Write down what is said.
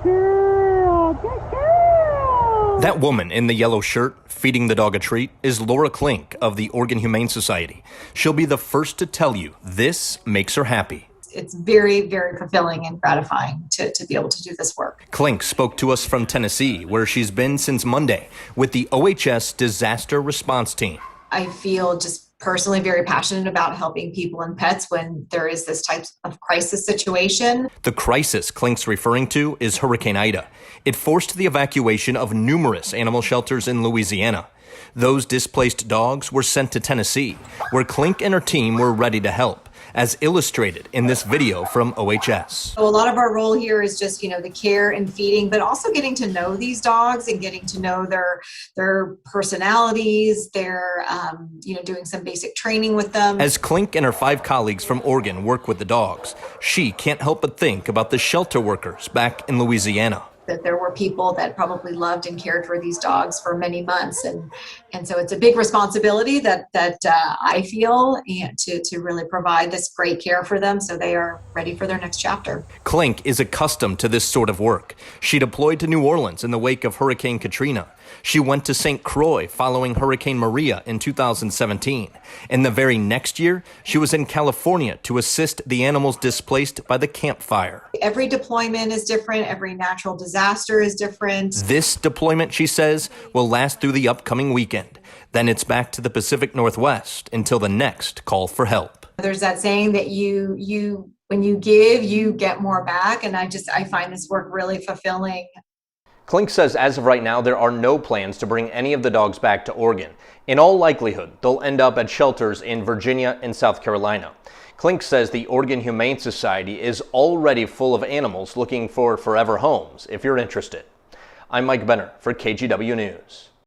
girl, good girl. That woman in the yellow shirt feeding the dog a treat is Laura Klink of the Oregon Humane Society. She'll be the first to tell you this makes her happy. It's very, very fulfilling and gratifying to be able to do this work. Klink spoke to us from Tennessee, where she's been since Monday with the OHS Disaster Response Team. I feel just personally very passionate about helping people and pets when there is this type of crisis situation. The crisis Klink's referring to is Hurricane Ida. It forced the evacuation of numerous animal shelters in Louisiana. Those displaced dogs were sent to Tennessee, where Klink and her team were ready to help, as illustrated in this video from OHS. So a lot of our role here is just, the care and feeding, but also getting to know these dogs and getting to know their personalities, doing some basic training with them. As Klink and her 5 colleagues from Oregon work with the dogs, she can't help but think about the shelter workers back in Louisiana. That there were people that probably loved and cared for these dogs for many months. And so it's a big responsibility that I feel to really provide this great care for them so they are ready for their next chapter. Klink is accustomed to this sort of work. She deployed to New Orleans in the wake of Hurricane Katrina. She went to St. Croix following Hurricane Maria in 2017. And the very next year, she was in California to assist the animals displaced by the Camp Fire. Every deployment is different. Every natural disaster is different. This deployment, she says, will last through the upcoming weekend. Then it's back to the Pacific Northwest until the next call for help. There's that saying that when you give, you get more back. And I find this work really fulfilling. Klink says as of right now, there are no plans to bring any of the dogs back to Oregon. In all likelihood, they'll end up at shelters in Virginia and South Carolina. Klink says the Oregon Humane Society is already full of animals looking for forever homes, if you're interested. I'm Mike Benner for KGW News.